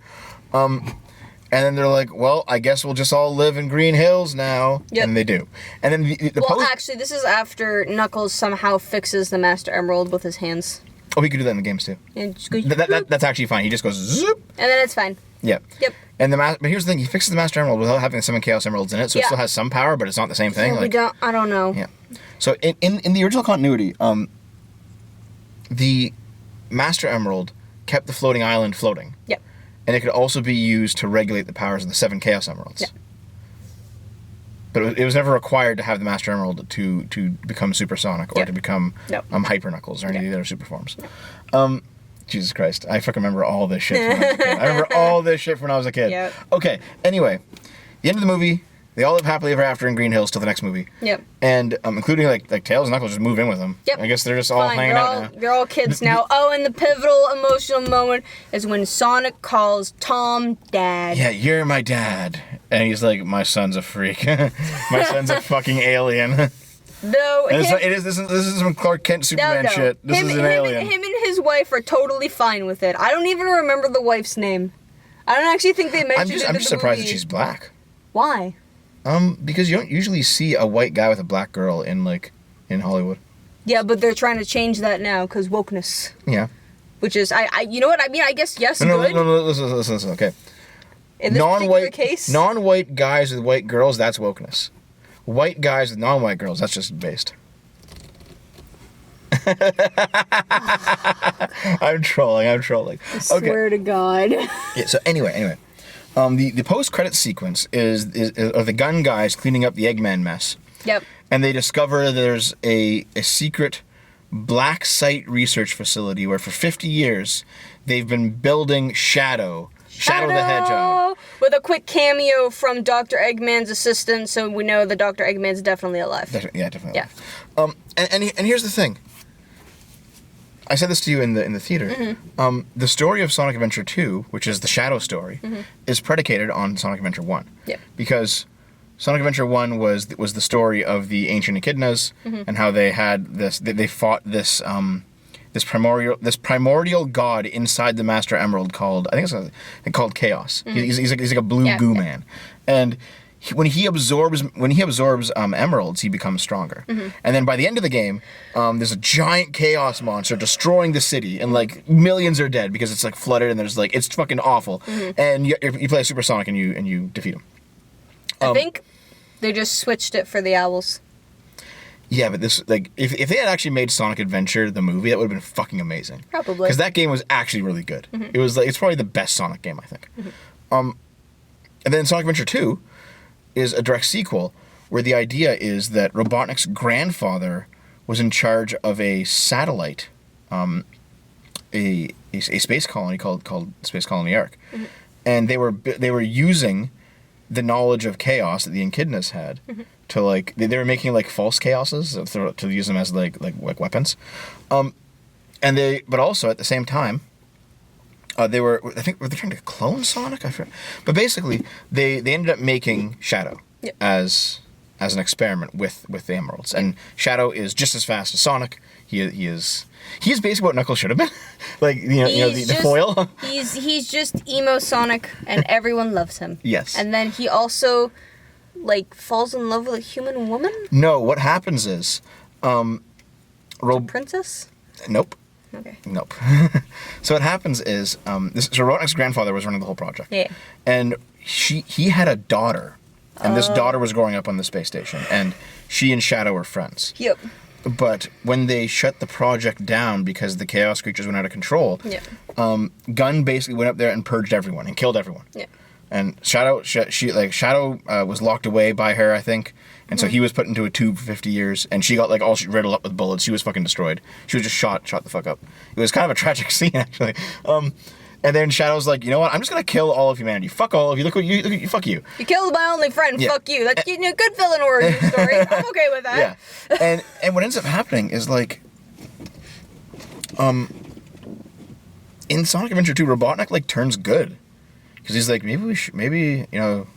and then they're like, "Well, I guess we'll just all live in Green Hills now." Yep. And they do. And then actually, this is after Knuckles somehow fixes the Master Emerald with his hands. Oh, he could do that in the games too. Yeah, just go, that's actually fine. He just goes zoop, and then it's fine. Yeah. Yep. And but here's the thing: he fixes the Master Emerald without having the 7 Chaos Emeralds in it, so it still has some power, but it's not the same thing. Yeah, I don't know. Yeah. So in the original continuity, the Master Emerald kept the floating island floating. Yep. And it could also be used to regulate the powers of the 7 Chaos Emeralds. Yep. But it was never required to have the Master Emerald to become Supersonic or to become Hyper Knuckles or any of the other super forms. Jesus Christ, I fucking remember all this shit when I was a kid. I remember all this shit when I was a kid. Yep. Okay, anyway, the end of the movie, they all live happily ever after in Green Hills till the next movie. Yep. And including like Tails and Knuckles just move in with them. Yep. I guess they're just all hanging out now. They're all kids now. Oh, and the pivotal emotional moment is when Sonic calls Tom Dad. Yeah, you're my dad. And he's like, my son's a freak. My son's a fucking alien. No, this is some Clark Kent Superman shit. This is an alien. Him and his wife are totally fine with it. I don't even remember the wife's name. I don't actually think they mentioned it in the movie. I'm just surprised that she's black. Why? Because you don't usually see a white guy with a black girl in Hollywood. Yeah, but they're trying to change that now because wokeness. Yeah. Which is, you know what I mean? I guess yes, no, good. No, listen, okay. In this particular case? Non-white guys with white girls, that's wokeness. White guys with non-white girls, that's just based. I'm trolling. I swear to God. Yeah, so anyway. The post-credit sequence is the gun guys cleaning up the Eggman mess. Yep. And they discover there's a secret black site research facility where for 50 years they've been building Shadow the Hedgehog. With a quick cameo from Dr. Eggman's assistant, so we know that Dr. Eggman's definitely alive. Definitely. Yeah. And here's the thing. I said this to you in the theater. Mm-hmm. The story of Sonic Adventure 2, which is the Shadow story, is predicated on Sonic Adventure 1. Yep. Because Sonic Adventure 1 was the story of the ancient echidnas and how they had they fought this primordial god inside the Master Emerald called Chaos. Mm-hmm. He's like a blue goo man, and when he absorbs emeralds, he becomes stronger. Mm-hmm. And then by the end of the game, there's a giant chaos monster destroying the city, and like millions are dead because it's like flooded and there's like it's fucking awful. Mm-hmm. And you play Supersonic and you defeat him. I think they just switched it for the owls. Yeah, but this if they had actually made Sonic Adventure the movie, that would have been fucking amazing. Probably. Because that game was actually really good. Mm-hmm. It was it's probably the best Sonic game, I think. Mm-hmm. And then Sonic Adventure 2 is a direct sequel where the idea is that Robotnik's grandfather was in charge of a satellite, a space colony called Space Colony HYUK. Mm-hmm. And they were using the knowledge of chaos that the echidnas had to they were making false chaoses to use them as like weapons, but also at the same time they were trying to clone Sonic, I forget. But basically they ended up making Shadow as an experiment with the emeralds, and Shadow is just as fast as Sonic. He's basically what Knuckles should have been. The foil. He's just emo Sonic, and everyone loves him. Yes. And then he also, falls in love with a human woman? No, what happens is... Princess? Nope. Okay. Nope. So what happens is, so Robotnik's grandfather was running the whole project. Yeah. And he had a daughter, and this daughter was growing up on the space station, and she and Shadow were friends. Yep. But when they shut the project down because the chaos creatures went out of control, Gunn basically went up there and purged everyone and killed everyone. Yeah. And Shadow was locked away by her, I think, and so he was put into a tube for 50 years, and she got like all riddled up with bullets. She was fucking destroyed. She was just shot the fuck up. It was kind of a tragic scene, actually. And then Shadow's like, you know what? I'm just gonna kill all of humanity. Fuck all of you. Look at you. Fuck you. You killed my only friend. Yeah. Fuck you. That's a good villain origin story. I'm okay with that. Yeah. And what ends up happening is like, in Sonic Adventure 2, Robotnik like turns good. Because he's like, maybe,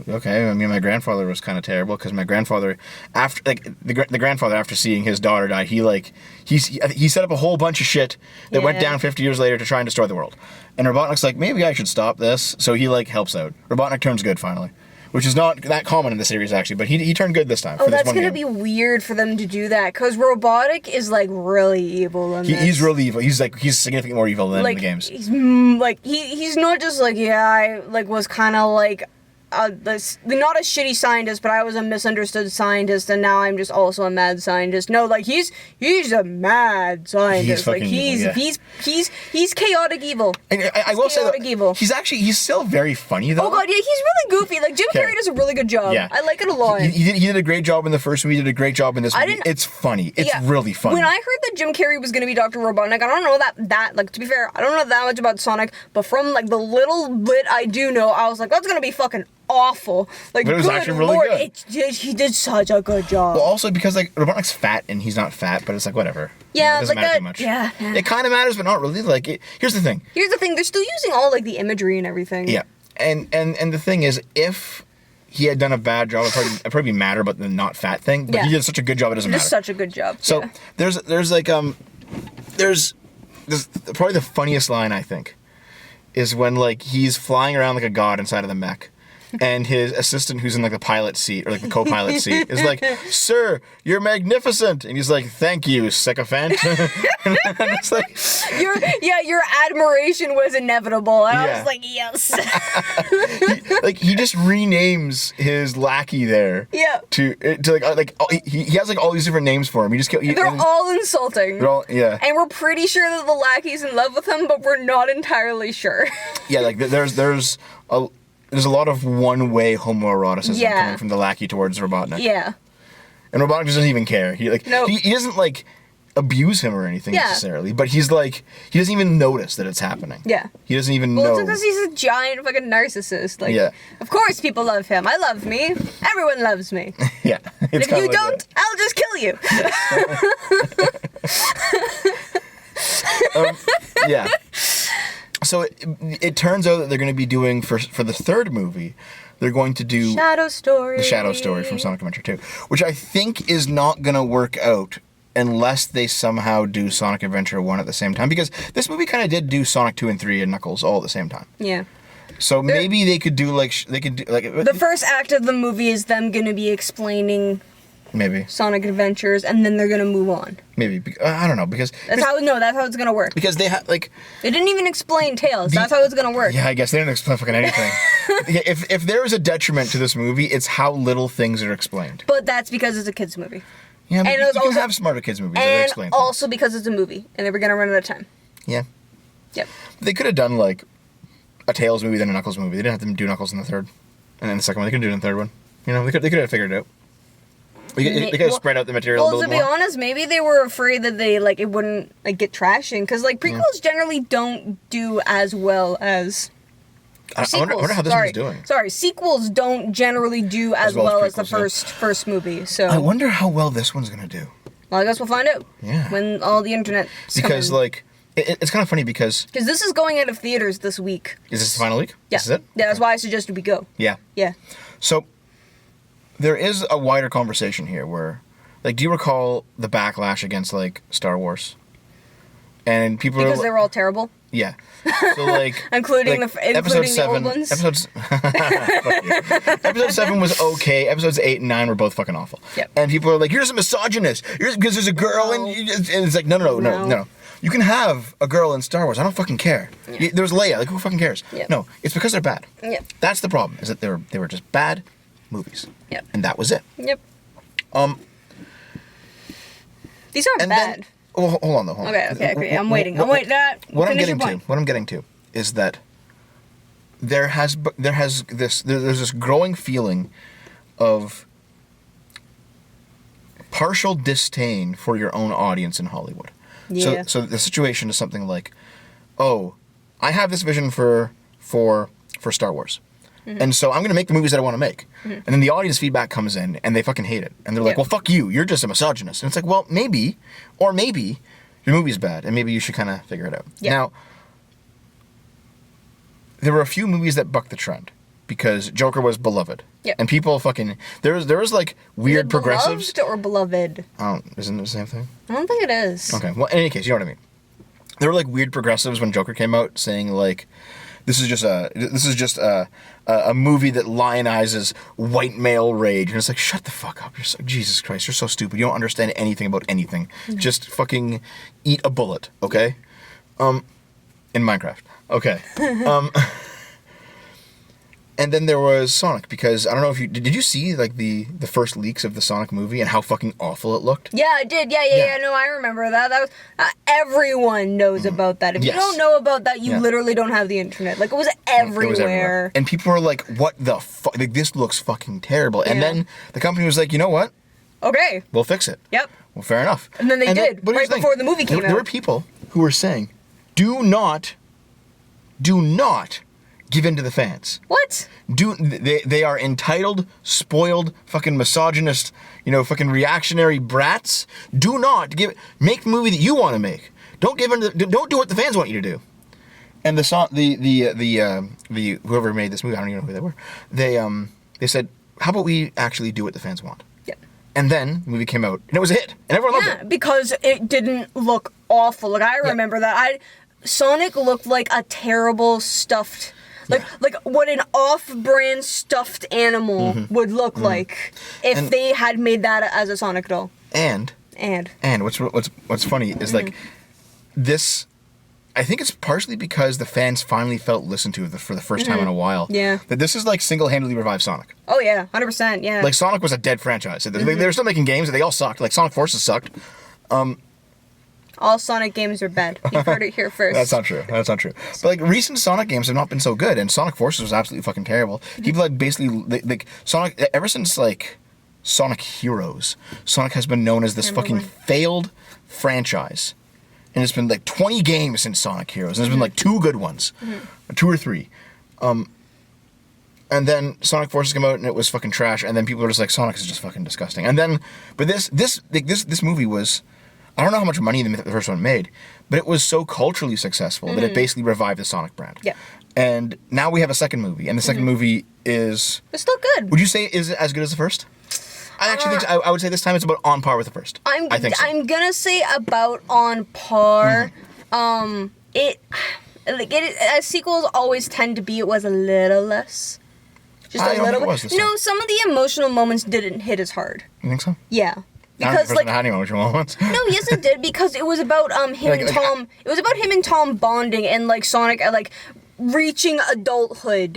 okay, I mean, my grandfather was kind of terrible, because my grandfather, after, like, the grandfather, after seeing his daughter die, he set up a whole bunch of shit that went down 50 years later to try and destroy the world. And Robotnik's like, maybe I should stop this, so he, like, helps out. Robotnik turns good, finally. Which is not that common in the series, actually, but he turned good this time. Oh, that's going to be weird for them to do that, because Robotnik is, like, really evil in this. He's really evil. He's significantly more evil than in the games. He's, like, he's not just, like, I, like, was kind of, like, not a shitty scientist, but I was a misunderstood scientist, and now I'm just also a mad scientist. No, like, he's a mad scientist. He's chaotic evil. And I will say that evil. He's still very funny, though. Oh god, yeah, he's really goofy. Like, Jim Carrey does a really good job. Yeah. I like it a lot. He did a great job in the first movie. He did a great job in this movie. It's funny. It's really funny. When I heard that Jim Carrey was going to be Dr. Robotnik, I don't know that, like, to be fair, I don't know that much about Sonic, but from, like, the little bit I do know, I was like, that's going to be fucking awful. Like, but it was actually really good. He did such a good job. Well, also because, like, Robotnik's fat and he's not fat, but it's like, whatever. Yeah, it doesn't matter too much. Yeah. It kind of matters, but not really. Like, here's the thing. They're still using all, like, the imagery and everything. Yeah. And the thing is, if he had done a bad job, it'd probably matter about the not fat thing, but he did such a good job, it doesn't matter. Just such a good job. So, there's probably the funniest line, I think, is when, like, he's flying around like a god inside of the mech. And his assistant, who's in, like, the pilot seat, or, like, the co-pilot seat, is like, "Sir, you're magnificent!" And he's like, "Thank you, sycophant." And it's like... Your admiration was inevitable. And I was like, yes. he just renames his lackey there. Yeah. To he has, like, all these different names for him. They're all insulting. They're all, yeah. And we're pretty sure that the lackey's in love with him, but we're not entirely sure. Yeah, like, there's a lot of one-way homoeroticism coming from the lackey towards Robotnik. Yeah. And Robotnik doesn't even care. He doesn't, like, abuse him or anything necessarily, but he's like, he doesn't even notice that it's happening. Yeah. He doesn't even know. Well, it's because he's a giant fucking narcissist. Like, of course people love him. I love me. Everyone loves me. Yeah. And if you don't, I'll just kill you. Yeah. So it turns out that they're going to be doing, for the third movie, they're going to do... The Shadow Story from Sonic Adventure 2. Which I think is not going to work out unless they somehow do Sonic Adventure 1 at the same time. Because this movie kind of did do Sonic 2 and 3 and Knuckles all at the same time. Yeah. So maybe they could do, like... The first act of the movie is them going to be explaining... Maybe Sonic Adventures, and then they're gonna move on. Maybe I don't know, because that's how it's gonna work. Because they they didn't even explain Tails. That's how it's gonna work. Yeah, I guess they didn't explain fucking anything. if there is a detriment to this movie, it's how little things are explained. But that's because it's a kids movie. Yeah, but you can have smarter kids movies that explain things. And also because it's a movie, and they were gonna run out of time. Yeah. Yep. They could have done, like, a Tails movie, then a Knuckles movie. They didn't have to do Knuckles in the third, and then the second one. They could do it in the third one. You know, they could have figured it out. They could have spread out the material a little more. Well, to be honest, maybe they were afraid that it wouldn't, like, get trashing, because, like, prequels generally don't do as well as sequels. I wonder how this one's doing. Sorry, sequels don't generally do as well as the first movie, so... I wonder how well this one's gonna do. Well, I guess we'll find out. Yeah. When all the internet... Because, like, it's kind of funny because... Because this is going out of theaters this week. Is this the final week? Yeah. This is it? Yeah, that's why I suggested we go. Yeah. Yeah. So... There is a wider conversation here where, like, do you recall the backlash against, like, Star Wars? And people because they were all terrible? Yeah. So, like... including the old ones? Episode 7 was okay. Episodes 8 and 9 were both fucking awful. Yep. And people are like, you're just a misogynist. Because there's a girl and it's like, no. You can have a girl in Star Wars. I don't fucking care. Yeah. There's Leia. Like, who fucking cares? Yep. No, it's because they're bad. Yep. That's the problem. Is that they were just bad movies. Yep. And that was it. Yep. These aren't bad. Then, hold on though. Hold on. Okay. I'm waiting. What I'm getting to is that there's this growing feeling of partial disdain for your own audience in Hollywood. Yeah. So the situation is something like, oh, I have this vision for Star Wars. Mm-hmm. And so I'm going to make the movies that I want to make. Mm-hmm. And then the audience feedback comes in and they fucking hate it. And they're like, well, fuck you. You're just a misogynist. And it's like, well, maybe your movie's bad and maybe you should kind of figure it out. Yeah. Now, there were a few movies that bucked the trend because Joker was beloved. Yeah. And people fucking... There was like weird progressives... Beloved or beloved? Isn't it the same thing? I don't think it is. Okay. Well, in any case, you know what I mean. There were like weird progressives when Joker came out saying like... This is just a movie that lionizes white male rage, and it's like, shut the fuck up! Jesus Christ, you're so stupid. You don't understand anything about anything. No. Just fucking eat a bullet, okay? In Minecraft, okay. And then there was Sonic, because I don't know if you did you see like the first leaks of the Sonic movie and how fucking awful it looked? Yeah, I did. Yeah. No, I remember that. That was everyone knows about that. If you don't know about that, you literally don't have the internet. Like it was everywhere. It was everywhere. And people were like, "What the fuck? Like this looks fucking terrible." And then the company was like, "You know what? Okay, we'll fix it." Yep. Well, fair enough. And then they did right before the movie came out. There were people who were saying, "Do not give in to the fans." What? They are entitled, spoiled, fucking misogynist, fucking reactionary brats. Do not make the movie that you want to make. Don't give in don't do what the fans want you to do. And the whoever made this movie, I don't even know who they were. They said, how about we actually do what the fans want? Yeah. And then the movie came out and it was a hit and everyone loved it. Yeah, because it didn't look awful. Like I remember that. Sonic looked like a terrible stuffed. Like what an off-brand stuffed animal would look like if they had made that as a Sonic doll. And what's funny is like this. I think it's partially because the fans finally felt listened to for the first time in a while. Yeah. That this is like single-handedly revived Sonic. Oh yeah, 100%. Yeah. Like Sonic was a dead franchise. They were still making games and they all sucked. Like Sonic Forces sucked. All Sonic games are bad. You've heard it here first. That's not true. But like recent Sonic games have not been so good, and Sonic Forces was absolutely fucking terrible. People had basically like Sonic ever since like Sonic Heroes. Sonic has been known as this fucking failed franchise, and it's been like 20 games since Sonic Heroes, and there's been like 2 good ones, 2 or 3. And then Sonic Forces came out and it was fucking trash, and then people were just like, Sonic is just fucking disgusting. And then, but this movie was. I don't know how much money the first one made, but it was so culturally successful that it basically revived the Sonic brand. Yeah. And now we have a second movie, and the second movie is... It's still good. Would you say is it as good as the first? I actually think I would say this time it's about on par with the first. I think so. I'm gonna say about on par. Sequels always tend to be. It was a little less. Just a little bit. No, some of the emotional moments didn't hit as hard. You think so? Yeah. Because like had any emotional moments. No, yes it did, because it was about him and Tom. It was about him and Tom bonding and like Sonic like reaching adulthood,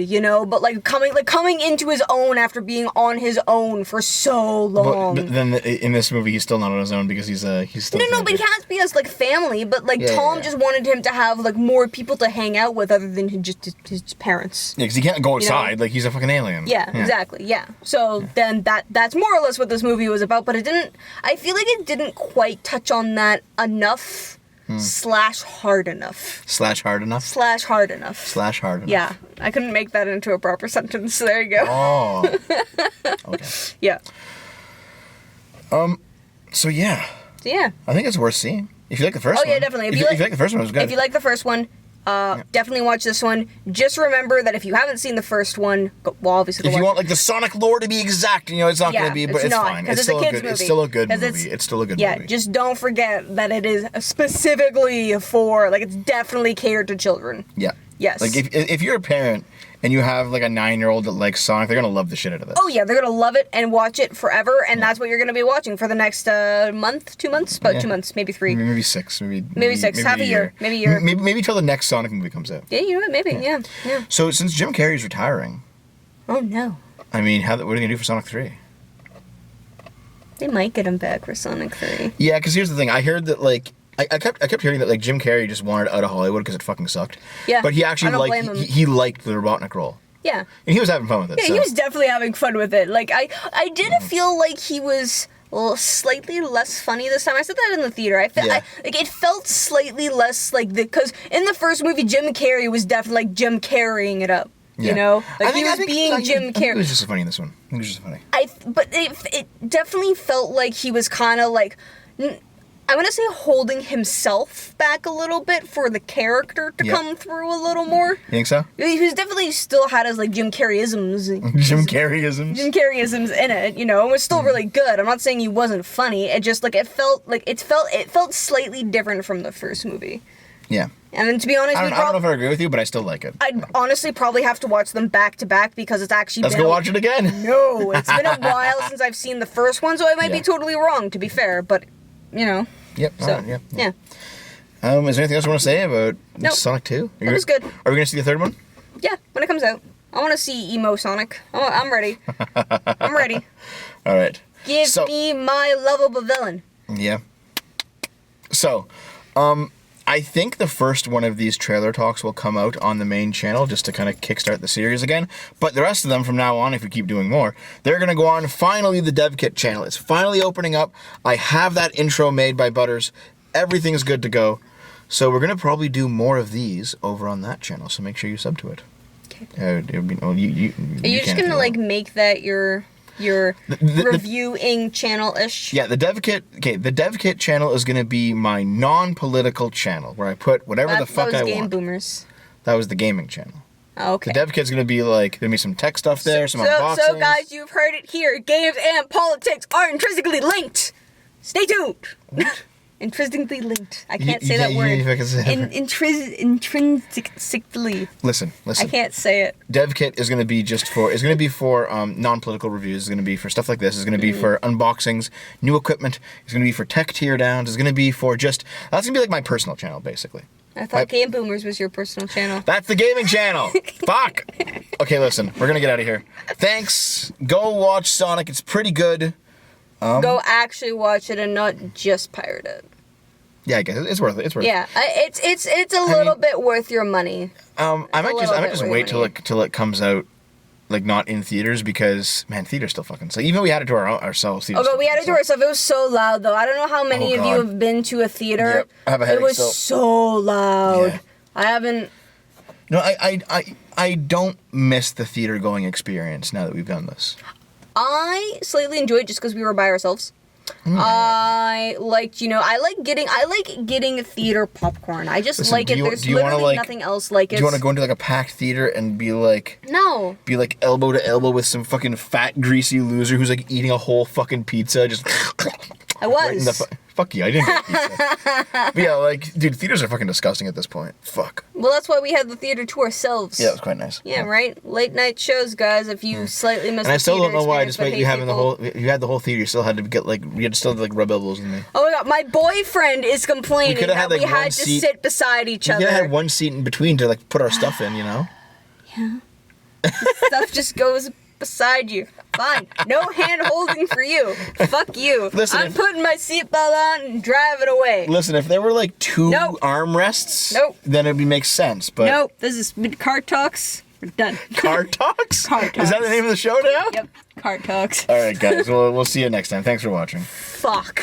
but like coming into his own after being on his own for so long. But then in this movie he's still not on his own because he's still No, but he has to be as like family, but like Tom just wanted him to have like more people to hang out with other than just his parents. Yeah, because he can't go outside, like he's a fucking alien. Yeah, exactly, yeah. So then that's more or less what this movie was about, but I feel like it didn't quite touch on that enough. /hard enough. /hard enough? /hard enough. /hard enough. Yeah. I couldn't make that into a proper sentence. There you go. Oh. Okay. Yeah. So yeah. I think it's worth seeing. If you like the first one. Oh yeah, definitely. If you like the first one, it was good. If you like the first one, definitely watch this one. Just remember that if you haven't seen the first one, obviously. If you want like the Sonic lore to be exact, it's not going to be, but it's fine. It's still a kids movie. It's still a good movie. It's still a good movie. Yeah, just don't forget that it is specifically for it's definitely catered to children. Yeah. Yes. Like, if you're a parent and you have, like, a 9-year-old that likes Sonic, they're gonna love the shit out of this. Oh, yeah, they're gonna love it and watch it forever, and that's what you're gonna be watching for the next month, 2 months? About 2 months, maybe 3. Maybe 6. Maybe 6. Half a year. Maybe a year. Maybe till the next Sonic movie comes out. Yeah, you know what? Maybe, yeah. So, since Jim Carrey's retiring... Oh, no. I mean, what are they gonna do for Sonic 3? They might get him back for Sonic 3. Yeah, because here's the thing. I heard that, like... I kept hearing that, like, Jim Carrey just wanted out of Hollywood because it fucking sucked. Yeah, but he actually I don't blame him. He liked the Robotnik role. Yeah. And he was having fun with it. Yeah, so. he was definitely having fun with it. Like, I did feel like he was slightly less funny this time. I said that in the theater. Like, it felt slightly less, like, because in the first movie, Jim Carrey was definitely, like, Jim carrying it up. Yeah. You know? Like, I think Jim Carrey. He was just funny in this one. He was just funny. But it definitely felt like he was kind of, like... I'm going to say holding himself back a little bit for the character to come through a little more. You think so? He was definitely still had his, like, Jim Carreyisms. Jim Carreyisms? Jim Carreyisms in it, you know. It was still really good. I'm not saying he wasn't funny. It just, like, it felt slightly different from the first movie. Yeah. And then, to be honest, I don't know if I agree with you, but I still like it. I'd honestly probably have to watch them back to back because it's actually Let's go watch it again. No, it's been a while since I've seen the first one, so I might be totally wrong, to be fair, but, you know. Yep. So, right, yeah. Is there anything else you want to say about Sonic 2? That was good. Are we going to see the third one? Yeah, when it comes out. I want to see emo Sonic. I'm ready. I'm ready. All right. Give me my lovable villain. Yeah. So, I think the first one of these trailer talks will come out on the main channel just to kind of kickstart the series again. But the rest of them from now on, if we keep doing more, they're going to go on finally the Dev Kit channel. It's finally opening up. I have that intro made by Butters. Everything's good to go. So we're going to probably do more of these over on that channel. So make sure you sub to it. Okay. Are you just going to, like, make that your reviewing channel-ish? Yeah, the Dev Kit channel is going to be my non-political channel, where I put whatever the fuck I want. That was Game Boomers. That was the gaming channel. Oh, okay. The Dev Kit's going to be like, there'll be some tech stuff there, some unboxings. So guys, you've heard it here. Games and politics are intrinsically linked. Stay tuned. What? Intrinsically linked. I can't say that word. Intrinsically. Listen. I can't say it. Dev Kit is going to be for non-political reviews. It's going to be for stuff like this. It's going to be for unboxings, new equipment. It's going to be for tech tear downs. It's going to be for that's going to be like my personal channel, basically. I thought Game Boomers was your personal channel. That's the gaming channel. Fuck. Okay, listen. We're going to get out of here. Thanks. Go watch Sonic. It's pretty good. Go actually watch it and not just pirate it. Yeah, I guess it's worth it. Yeah, it's a little bit worth your money. I might just wait till it comes out, like, not in theaters, because man, theaters still fucking. So even though we had it to ourselves. Oh, but we had it to ourselves. It was so loud, though. I don't know how many of you have been to a theater. Yep, I have a headache. It was so loud. Yeah. I haven't. No, I don't miss the theater going experience now that we've done this. I slightly enjoyed it just because we were by ourselves. I like getting theater popcorn. I just like it. There's literally nothing else like it. Do you want to go into like a packed theater and be like elbow to elbow with some fucking fat greasy loser who's like eating a whole fucking pizza? Just I was. Right fuck you, I didn't get pizza. But yeah, like, dude, theaters are fucking disgusting at this point. Fuck. Well, that's why we had the theater to ourselves. Yeah, it was quite nice. Yeah, right? Late night shows, guys, if you slightly missed the theater. And I still don't know why, despite you having you had the whole theater, you still had to get, like, you had to still, like, rub elbows with me. Oh my god, my boyfriend is complaining that we had to sit beside each other. We could have had one seat in between to, like, put our stuff in, you know? Yeah. Stuff just goes beside you. Fine. No hand holding for you. Fuck you. Listen, I'm putting my seatbelt on and driving away. Listen, if there were like two armrests, then it would make sense. But nope. This is Car Talks. We're done. Car Talks? Car Talks. Is that the name of the show now? Yep. Car Talks. All right, guys. We'll see you next time. Thanks for watching. Fuck.